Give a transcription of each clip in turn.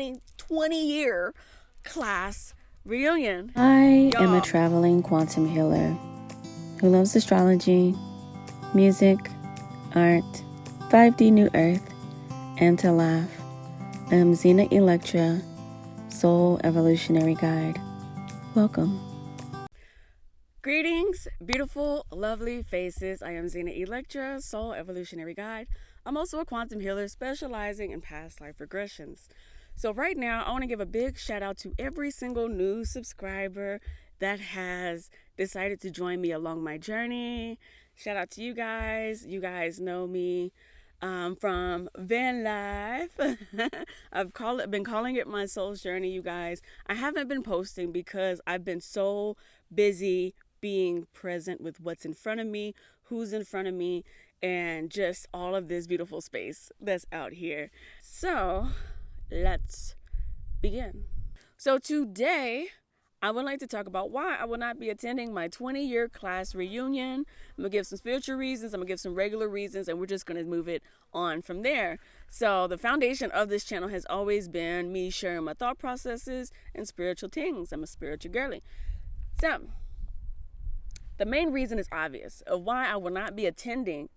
20-year class reunion. I am a Y'all, traveling quantum healer who loves astrology, music, art, 5D New Earth, and to laugh. I am Xena Electra, Soul Evolutionary Guide. Welcome. greetings, beautiful, lovely faces. I am Xena Electra, Soul Evolutionary Guide. I'm also a quantum healer specializing in past life regressions. So right now, I want to give a big shout out to every single new subscriber that has decided to join me along my journey. Shout out to you guys. You guys know me from van life. Been calling it my soul's journey, you guys. I haven't been posting because I've been so busy being present with what's in front of me, who's in front of me, and just all of this beautiful space that's out here. So let's begin. So today, I would like to talk about why I will not be attending my 20-year class reunion. I'm going to give some spiritual reasons, I'm going to give some regular reasons, and we're just going to move it on from there. So the foundation of this channel has always been me sharing my thought processes and spiritual things. I'm a spiritual girly. So the main reason is obvious of why I will not be attending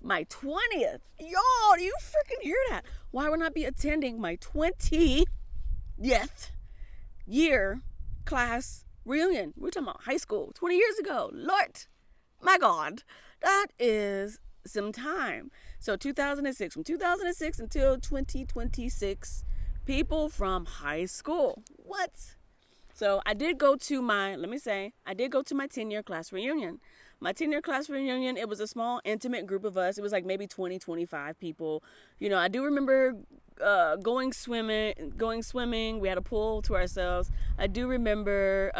my 20th. Y'all, do you freaking hear that? Why I will not be attending my 20th year class reunion. We're talking about high school, 20 years ago. Lord, my God, that is some time. So 2006, from 2006 until 2026, people from high school. What? So I did go to my 10-year class reunion. My 10-year class reunion, it was a small, intimate group of us. It was like maybe 20, 25 people. You know, I do remember going swimming. We had a pool to ourselves. I do remember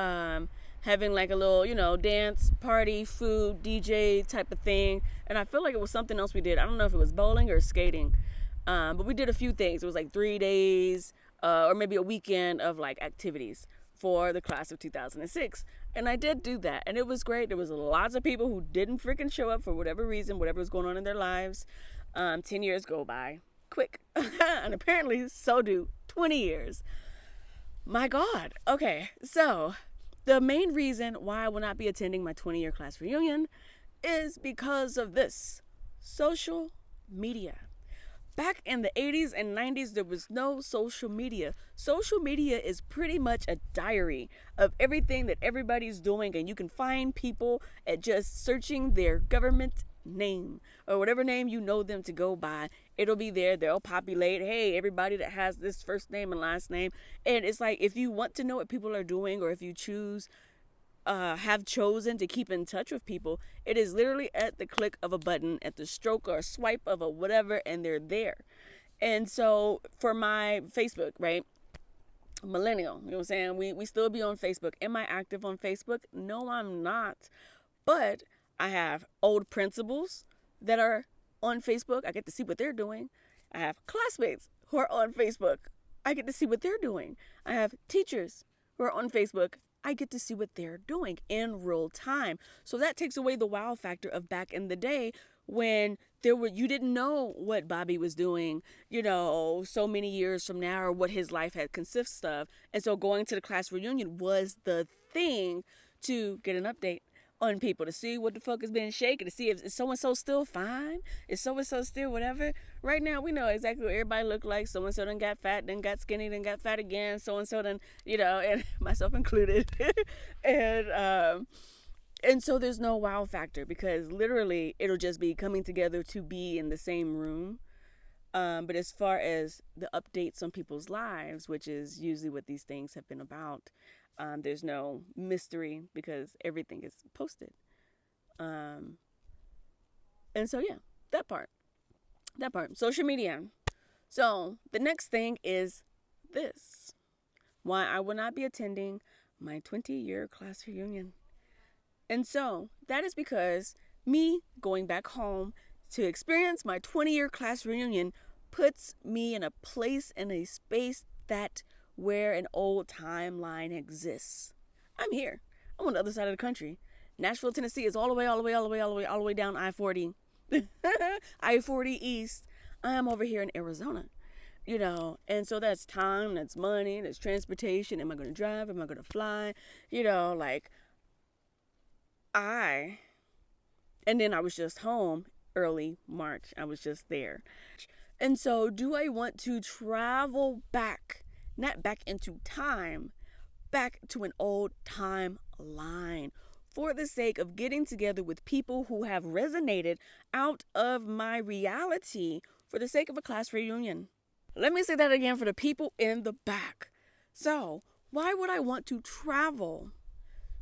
having like a little, dance, party, food, DJ type of thing. And I feel like it was something else we did. I don't know if it was bowling or skating. But we did a few things. It was like 3 days or maybe a weekend of like activities for the class of 2006. And I did do that. And it was great. There was lots of people who didn't freaking show up for whatever reason, whatever was going on in their lives. 10 years go by quick. And apparently so do 20 years. My God. Okay. So the main reason why I will not be attending my 20-year class reunion is because of this: social media. Back in the 80s and 90s, there was no social media. Social media is pretty much a diary of everything that everybody's doing, and you can find people at just searching their government name or whatever name you know them to go by. It'll be there. They'll populate, hey, everybody that has this first name and last name. And it's like, if you want to know what people are doing, or if you have chosen to keep in touch with people, it is literally at the click of a button, at the stroke or swipe of a whatever, and they're there. And so for my Facebook, right, millennial, you know what I'm saying, we still be on Facebook. Am I active on Facebook? No, I'm not. But I have old principals that are on Facebook. I get to see what they're doing. I have classmates who are on Facebook. I get to see what they're doing. I have teachers who are on Facebook. I get to see what they're doing in real time. So that takes away the wow factor of back in the day when you didn't know what Bobby was doing, so many years from now, or what his life had consists of. And so going to the class reunion was the thing to get an update on people, to see what the fuck is being shaken, to see if so-and-so still fine, is so-and-so still whatever. Right now, we know exactly what everybody look like. So-and-so done got fat, then got skinny, then got fat again. So-and-so done, and myself included. And so there's no wow factor, because literally it'll just be coming together to be in the same room. But as far as the updates on people's lives, which is usually what these things have been about, there's no mystery because everything is posted. And so, yeah, that part. Social media. So the next thing is this: why I will not be attending my 20-year class reunion. And so that is because me going back home to experience my 20-year class reunion puts me in a place, in a space where an old timeline exists. I'm here. I'm on the other side of the country. Nashville, Tennessee is all the way down I-40. I-40 East. I am over here in Arizona. And so that's time, that's money, that's transportation. Am I going to drive? Am I going to fly? Like I, and then I was just home early March. I was just there. And so, do I want to travel back, not back into time, back to an old timeline for the sake of getting together with people who have resonated out of my reality for the sake of a class reunion? Let me say that again for the people in the back. So, why would I want to travel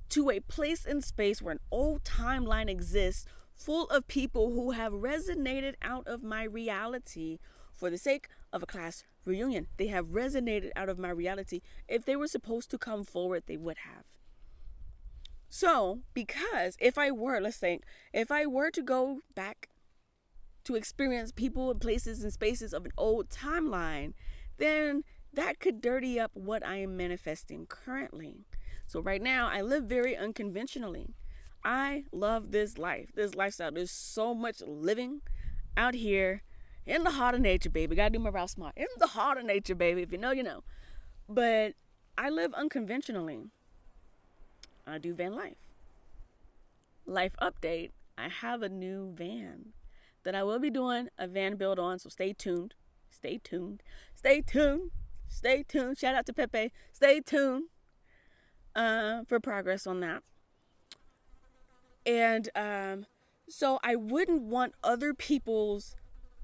to a place in space where an old timeline exists full of people who have resonated out of my reality for the sake of a class reunion? They have resonated out of my reality. If they were supposed to come forward, they would have. So, because if I were to go back to experience people and places and spaces of an old timeline, then that could dirty up what I am manifesting currently. So right now, I live very unconventionally. I love this life, this lifestyle. There's so much living out here in the heart of nature, baby. Gotta do my route smart. In the heart of nature, baby. If you know, you know. But I live unconventionally. I do van life. Life update. I have a new van that I will be doing a van build on, so stay tuned. Stay tuned. Stay tuned. Stay tuned. Shout out to Pepe. Stay tuned for progress on that. And so I wouldn't want other people's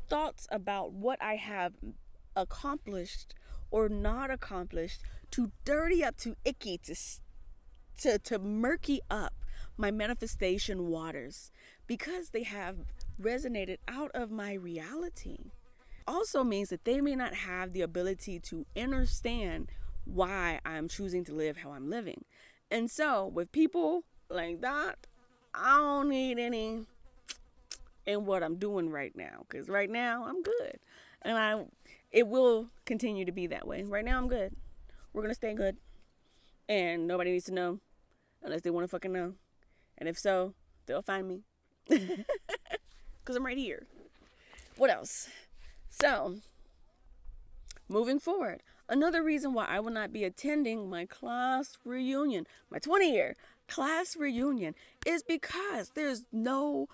thoughts about what I have accomplished or not accomplished to dirty up, to icky, to murky up my manifestation waters, because they have resonated out of my reality. Also means that they may not have the ability to understand why I'm choosing to live how I'm living. And so with people like that, I don't need any in what I'm doing right now, because right now I'm good, and it will continue to be that way. Right now I'm good. We're gonna stay good, and nobody needs to know unless they want to fucking know. And if so, they'll find me because I'm right here. What else? So, moving forward, another reason why I will not be attending my class reunion, my 20-year class reunion, is because there's no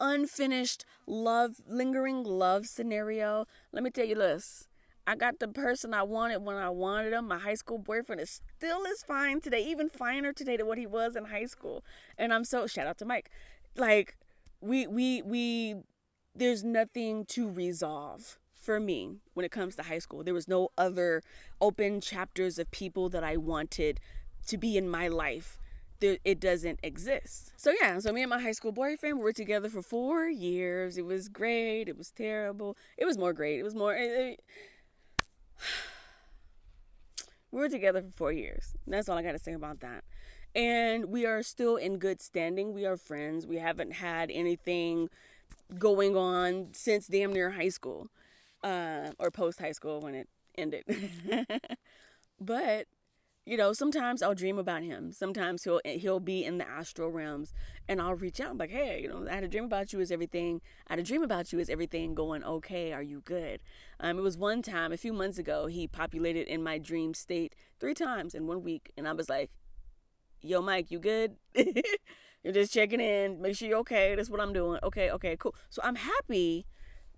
unfinished lingering love scenario. Let me tell you this. I got the person I wanted when I wanted him. My high school boyfriend is still as fine today, even finer today than what he was in high school. And I'm so, shout out to Mike. Like, there's nothing to resolve for me when it comes to high school. There was no other open chapters of people that I wanted to be in my life. It doesn't exist. So me and my high school boyfriend were together for 4 years. It was great. It was terrible. It was more great. It was more... We were together for 4 years. That's all I got to say about that. And we are still in good standing. We are friends. We haven't had anything going on since damn near high school, or post high school when it ended. But sometimes I'll dream about him. Sometimes he'll be in the astral realms, and I'll reach out. I'm like, hey, I had a dream about you. Is everything going okay? Are you good? It was one time, a few months ago, he populated in my dream state 3 times in 1 week, and I was like, yo, Mike, you good? You're just checking in. Make sure you're okay. That's what I'm doing. Okay, cool. So I'm happy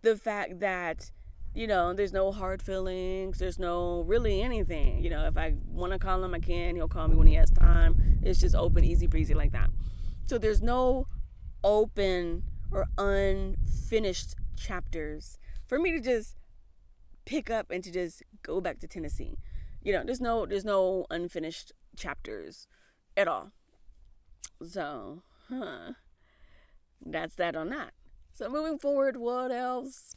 the fact that there's no hard feelings. There's no really anything. If I want to call him, I can. He'll call me when he has time. It's just open, easy breezy like that. So there's no open or unfinished chapters for me to just pick up and to just go back to Tennessee. There's no unfinished chapters at all. So, that's that on that. So moving forward, what else?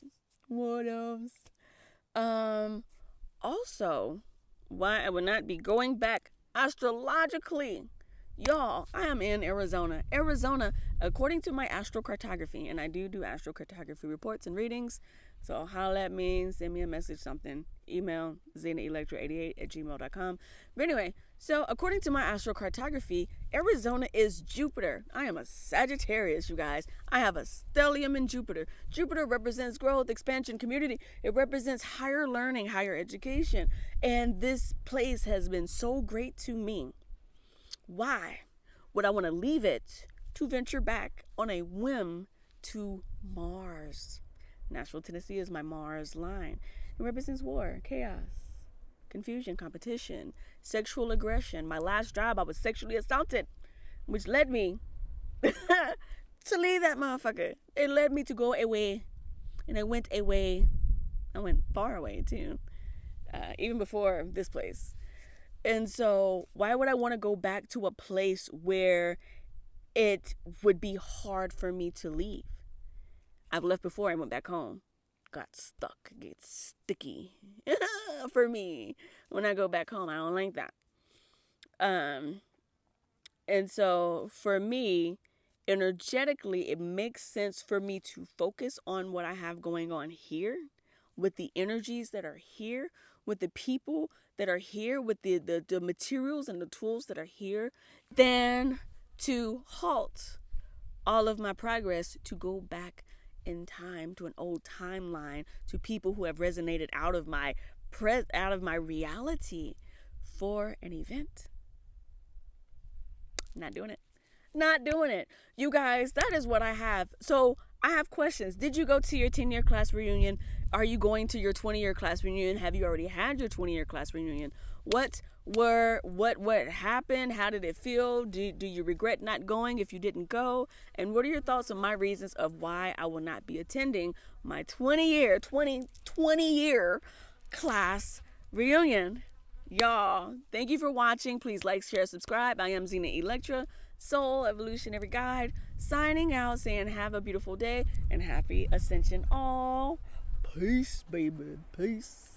Also, why I would not be going back astrologically Y'all, I am in Arizona. Arizona, according to my astrocartography, and I do astrocartography reports and readings. So holla at me, send me a message, something. Email zenaelectra88@gmail.com. But anyway, so according to my astrocartography, Arizona is Jupiter. I am a Sagittarius, you guys. I have a stellium in Jupiter. Jupiter represents growth, expansion, community. It represents higher learning, higher education. And this place has been so great to me. Why would I want to leave it to venture back on a whim to Mars? Nashville, Tennessee is my Mars line. It represents war, chaos, confusion, competition, sexual aggression. My last job, I was sexually assaulted, which led me to leave that motherfucker. It led me to go away. And I went away. I went far away, too. Even before this place. And so, why would I want to go back to a place where it would be hard for me to leave? I've left before and went back home. Got stuck, gets sticky for me when I go back home. I don't like that. And so, for me, energetically, it makes sense for me to focus on what I have going on here with the energies that are here, with the people that are here, with the materials and the tools that are here, than to halt all of my progress to go back in time to an old timeline, to people who have resonated out of my reality for an event. Not doing it. Not doing it. You guys, that is what I have. So I have questions. Did you go to your 10-year class reunion? Are you going to your 20-year class reunion? Have you already had your 20-year class reunion? What happened? How did it feel? Do you regret not going if you didn't go? And what are your thoughts on my reasons of why I will not be attending my 20-year class reunion? Y'all, thank you for watching. Please like, share, subscribe. I am Zena Electra, Soul Evolutionary Guide, signing out, saying have a beautiful day and happy ascension all. Peace, baby. Peace.